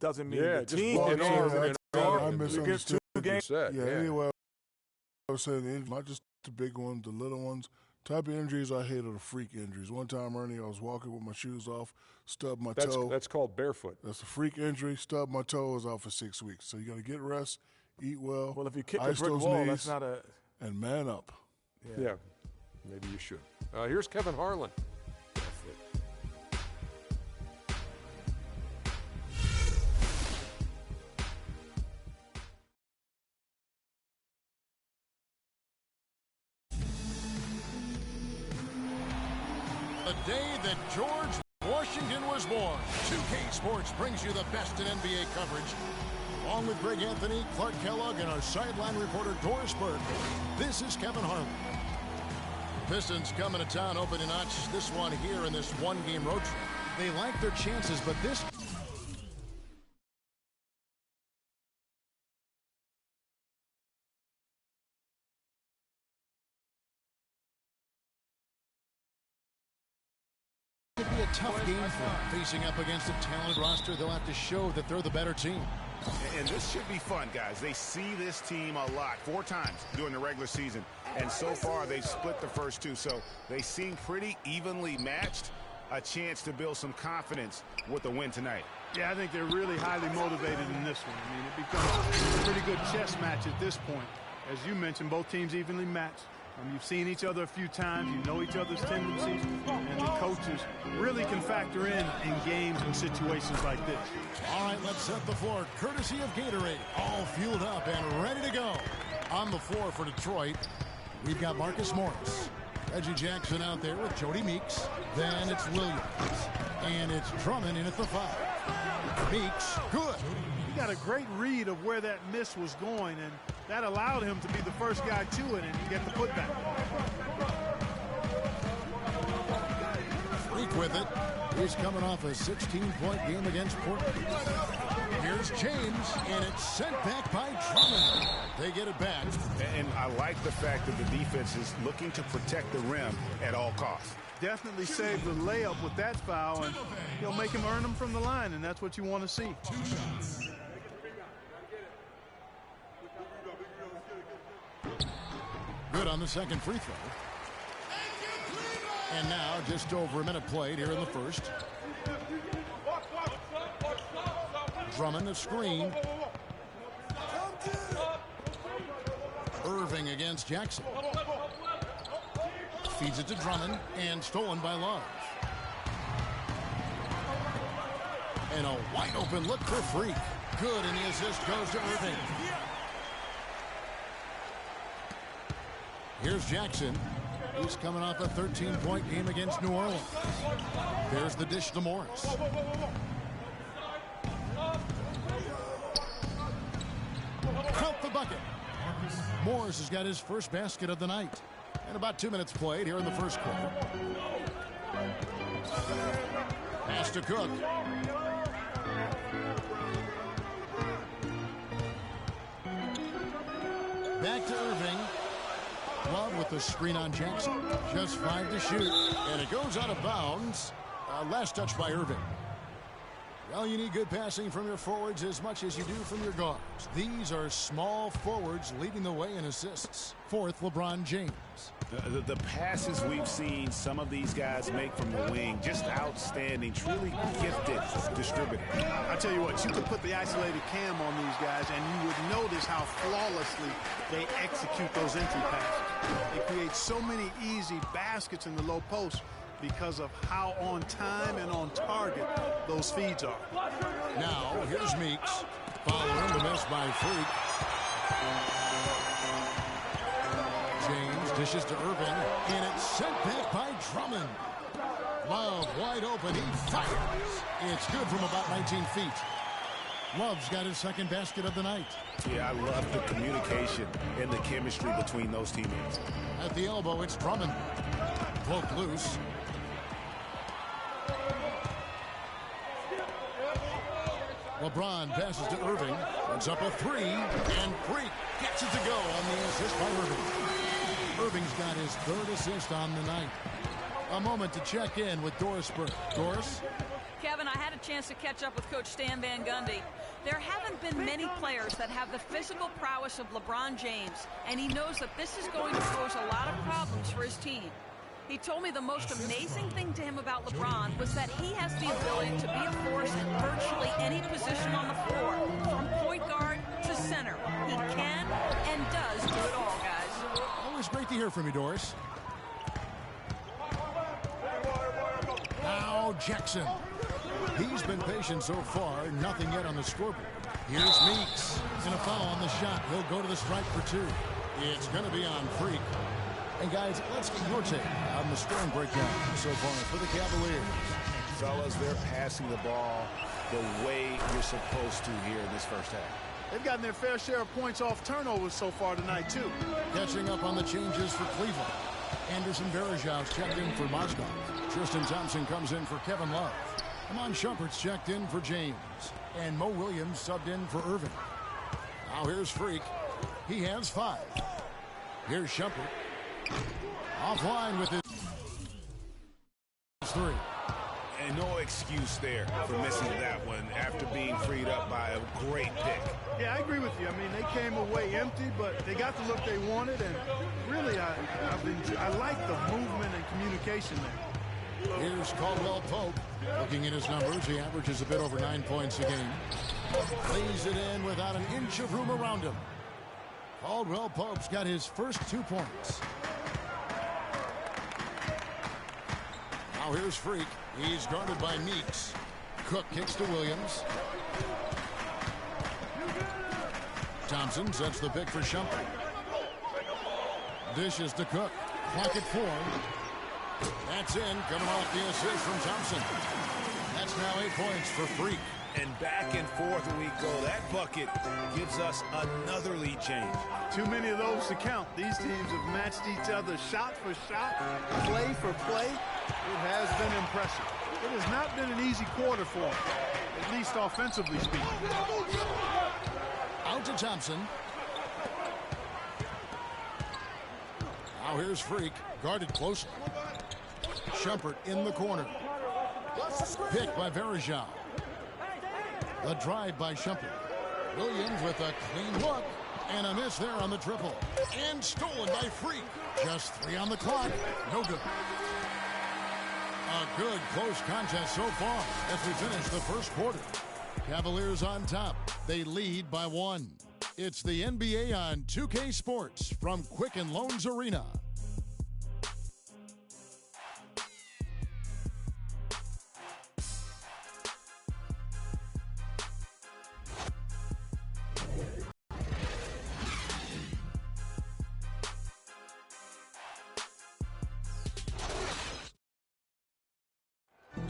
doesn't mean the just team walk can I misunderstood. Yeah, anyway, I was saying not just the big ones, the little ones. Type of injuries I hate are the freak injuries. One time, Ernie, I was walking with my shoes off, stubbed my toe. That's called barefoot. That's a freak injury. Stubbed my toe, was out for 6 weeks. So you got to get rest, eat well. Well, if you kick a ice brick those wall, knees, that's not a. And man up. Yeah, maybe you should. Here's Kevin Harlan. The day that George Washington was born. 2K Sports brings you the best in NBA coverage. Along with Greg Anthony, Clark Kellogg, and our sideline reporter Doris Burke, this is Kevin Harlan. Pistons coming to town, hoping to notch this one here in this one-game road trip. They like their chances, but this... could be a tough game for them. Facing up against a talented roster, they'll have to show that they're the better team. And this should be fun, guys. They see this team a lot, 4 times during the regular season. And so far, they've split the first 2. So they seem pretty evenly matched. A chance to build some confidence with the win tonight. Yeah, I think they're really highly motivated in this one. I mean, it becomes a pretty good chess match at this point. As you mentioned, both teams evenly matched. You've seen each other a few times. You know each other's tendencies. And the coaches really can factor in games and situations like this. All right, let's set the floor. Courtesy of Gatorade. All fueled up and ready to go. On the floor for Detroit, we've got Marcus Morris. Reggie Jackson out there with Jody Meeks. Then it's Williams. And it's Drummond in at the 5. Meeks, good. He got a great read of where that miss was going, and that allowed him to be the first guy to it and get the putback. Freak with it. He's coming off a 16-point game against Portland. Here's James, and it's sent back by Drummond. They get it back. And I like the fact that the defense is looking to protect the rim at all costs. Definitely saved the layup with that foul, and he'll make him earn them from the line, and that's what you want to see. 2 shots. Good on the second free throw. And now just over a minute played here in the first. Drummond the screen. Irving against Jackson. Feeds it to Drummond and stolen by Love. And a wide open look for Freak. Good, and the assist goes to Irving. Here's Jackson. He's coming off a 13-point game against New Orleans. There's the dish to Morris. Count the bucket. Morris has got his first basket of the night. And about 2 minutes played here in the first quarter. Pass to Cook. Back to Irving. Love with the screen on Jackson. Just 5 to shoot. And it goes out of bounds. Last touch by Irving. Well, you need good passing from your forwards as much as you do from your guards. These are small forwards leading the way in assists. 4th, LeBron James. The passes we've seen some of these guys make from the wing, just outstanding, truly gifted distributor. I tell you what, you could put the isolated cam on these guys, and you would notice how flawlessly they execute those entry passes. They create so many easy baskets in the low post because of how on time and on target those feeds are. Now, here's Meeks. Following the miss by Freak. James dishes to Irving, and it's sent back by Drummond. Love wide open. He fires. It's good from about 19 feet. Love's got his second basket of the night. Yeah, I love the communication and the chemistry between those teammates. At the elbow, it's Drummond. Poked loose. LeBron passes to Irving. Puts up a 3, and Freak gets it to go on the assist by Irving. Irving's got his 3rd assist on the night. A moment to check in with Doris Burke. Doris? Kevin, I had to chance to catch up with Coach Stan Van Gundy. There haven't been many players that have the physical prowess of LeBron James, and he knows that this is going to pose a lot of problems for his team. He told me the most amazing thing to him about LeBron was that he has the ability to be a force at virtually any position on the floor, from point guard to center. He can and does do it all, guys. Always great to hear from you, Doris. Now Jackson. He's been patient so far, nothing yet on the scoreboard. Here's Meeks, and a foul on the shot. He'll go to the strike for two. It's going to be on Freak. And guys, let's get your take on the scoring breakdown so far for the Cavaliers. Fellas, they're passing the ball the way you're supposed to here in this first half. They've gotten their fair share of points off turnovers so far tonight, too. Catching up on the changes for Cleveland. Anderson Varejão's checked in for Mozgov. Tristan Thompson comes in for Kevin Love. Amon Shumpert's checked in for James. And Mo Williams subbed in for Irving. Now here's Freak. He has 5. Here's Shumpert. Offline with his 3. And no excuse there for missing that one after being freed up by a great pick. Yeah, I agree with you. I mean, they came away empty, but they got the look they wanted, and really, I like the movement and communication there. Here's Caldwell Pope. Looking at his numbers, he averages a bit over 9 points a game. Lays it in without an inch of room around him. Caldwell Pope's got his first 2 points. Now here's Freak. He's guarded by Meeks. Cook kicks to Williams. Thompson sets the pick for Shumpert. Dishes to Cook. Clock at 4. That's in, coming off the assist from Thompson. That's now 8 points for Freak. And back and forth we go. That bucket gives us another lead change. Too many of those to count. These teams have matched each other shot for shot, play for play. It has been impressive. It has not been an easy quarter for them, at least offensively speaking. Out to Thompson. Now here's Freak, guarded closely. Shumpert in the corner. Picked by Varejão. The drive by Shumpert. Williams with a clean look. And a miss there on the triple. And stolen by Freak. Just 3 on the clock. No good. A good close contest so far as we finish the first quarter. Cavaliers on top. They lead by 1. It's the NBA on 2K Sports from Quicken Loans Arena.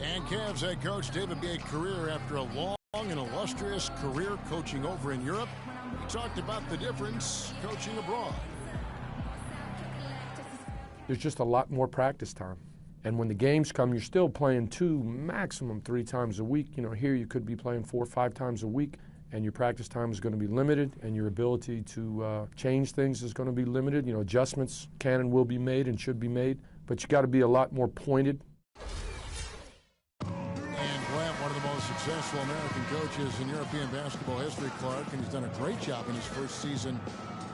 And Cavs head coach David made a career after a long and illustrious career coaching over in Europe. He talked about the difference coaching abroad. There's just a lot more practice time. And when the games come, you're still playing 2, maximum 3 times a week. You know, here you could be playing 4 or 5 times a week, and your practice time is going to be limited, and your ability to change things is going to be limited. You know, adjustments can and will be made and should be made, but you got to be a lot more pointed. Successful American coaches in European basketball history, Clark, and he's done a great job in his first season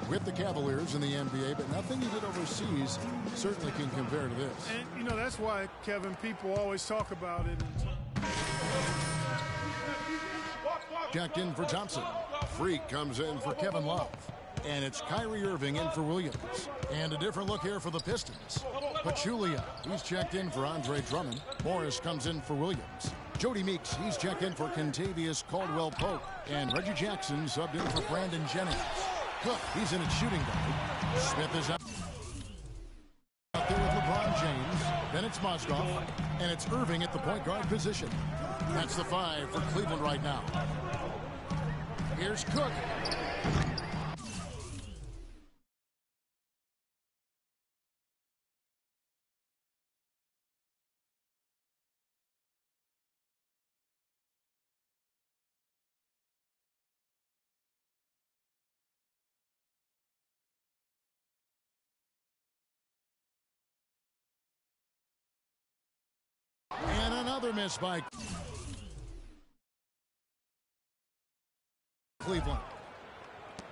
with the Cavaliers in the NBA, but nothing he did overseas certainly can compare to this. And, you know, that's why, Kevin, people always talk about it. Checked in for Thompson. Freak comes in for Kevin Love. And it's Kyrie Irving in for Williams. And a different look here for the Pistons. Pachulia, he's checked in for Andre Drummond. Morris comes in for Williams. Jody Meeks, he's checked in for Kentavious Caldwell-Pope. And Reggie Jackson subbed in for Brandon Jennings. Cook, he's in at shooting guard. Smith is out there with LeBron James. Then it's Mozgov. And it's Irving at the point guard position. That's the 5 for Cleveland right now. Here's Cook. And another miss by Cleveland.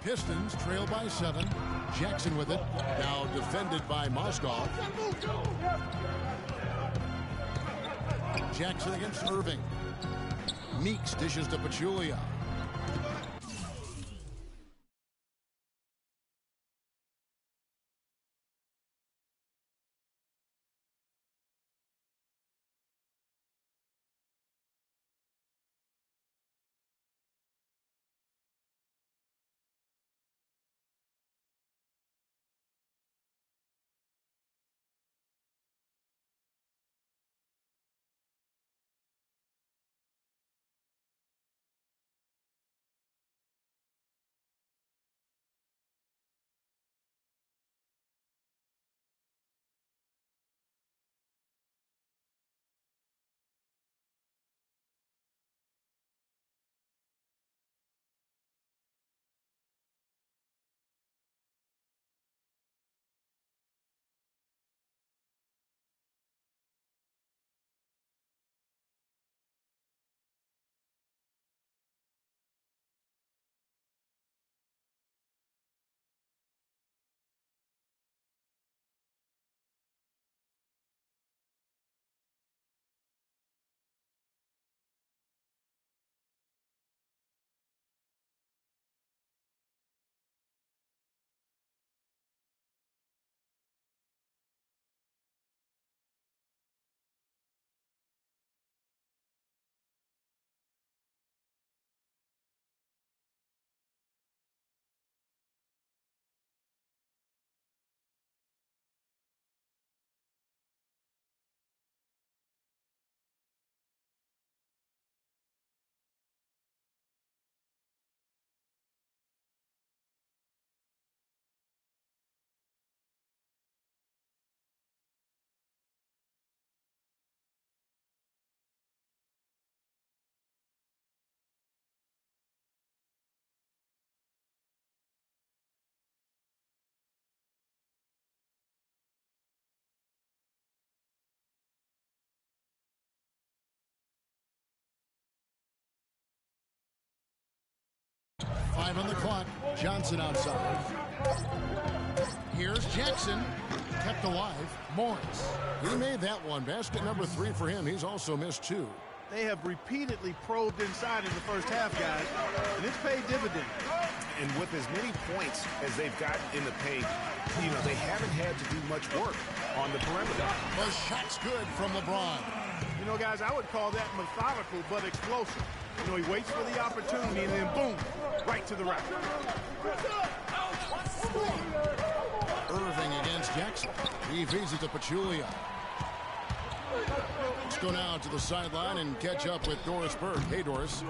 Pistons trail by 7. Jackson with it. Now defended by Moskov. Jackson against Irving. Meeks dishes to Pachulia. Five on the clock. Johnson outside. Here's Jackson. Kept alive. Morris. He made that one. Basket number 3 for him. He's also missed 2. They have repeatedly probed inside in the first half, guys, and it's paid dividends. And with as many points as they've got in the paint, you know, they haven't had to do much work on the perimeter. The shot's good from LeBron. You know, guys, I would call that methodical but explosive. You know, he waits for the opportunity and then boom, right to the rack. Irving against Jackson. He feeds it to Pachulia. Let's go now to the sideline and catch up with Doris Berg. Hey, Doris.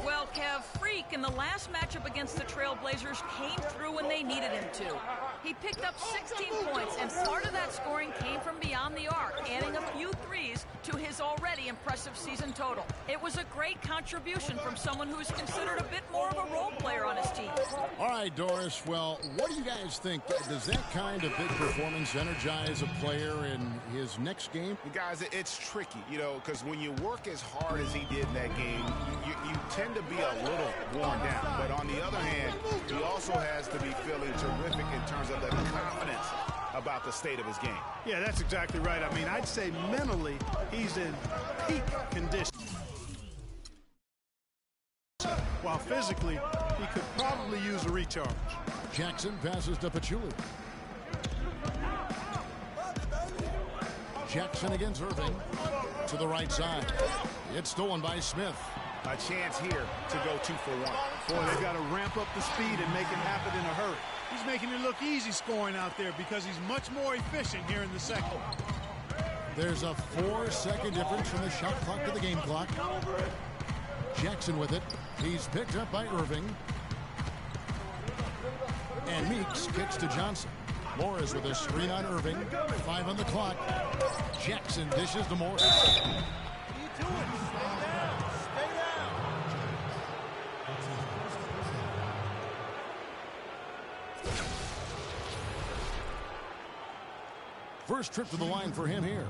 Well, Kev, Freak in the last matchup against the Trailblazers came through when they needed him to. He picked up 16 points, and part of that scoring came from beyond the arc, adding a few threes to his already impressive season total. It was a great contribution from someone who's considered a bit more of a role player on his team. All right, Doris. Well, what do you guys think? Does that kind of big performance energize a player in his next game? Guys, it's tricky, you know, because when you work as hard as he did in that game, you tend to be a little worn down. But on the other hand, he also has to be feeling terrific in terms of the confidence about the state of his game. Yeah, that's exactly right. I mean, I'd say mentally he's in peak condition. While physically, he could probably use a recharge. Jackson passes to Pachulia. Jackson against Irving to the right side. It's stolen by Smith. A chance here to go 2 for 1. Boy, they've got to ramp up the speed and make it happen in a hurry. He's making it look easy scoring out there because he's much more efficient here in the second. There's a 4-second difference from the shot clock to the game clock. Jackson with it. He's picked up by Irving. And Meeks kicks to Johnson. Morris with a screen on Irving. 5 on the clock. Jackson dishes to Morris. What are you doing? Stay down. Stay down. First trip to the line for him here.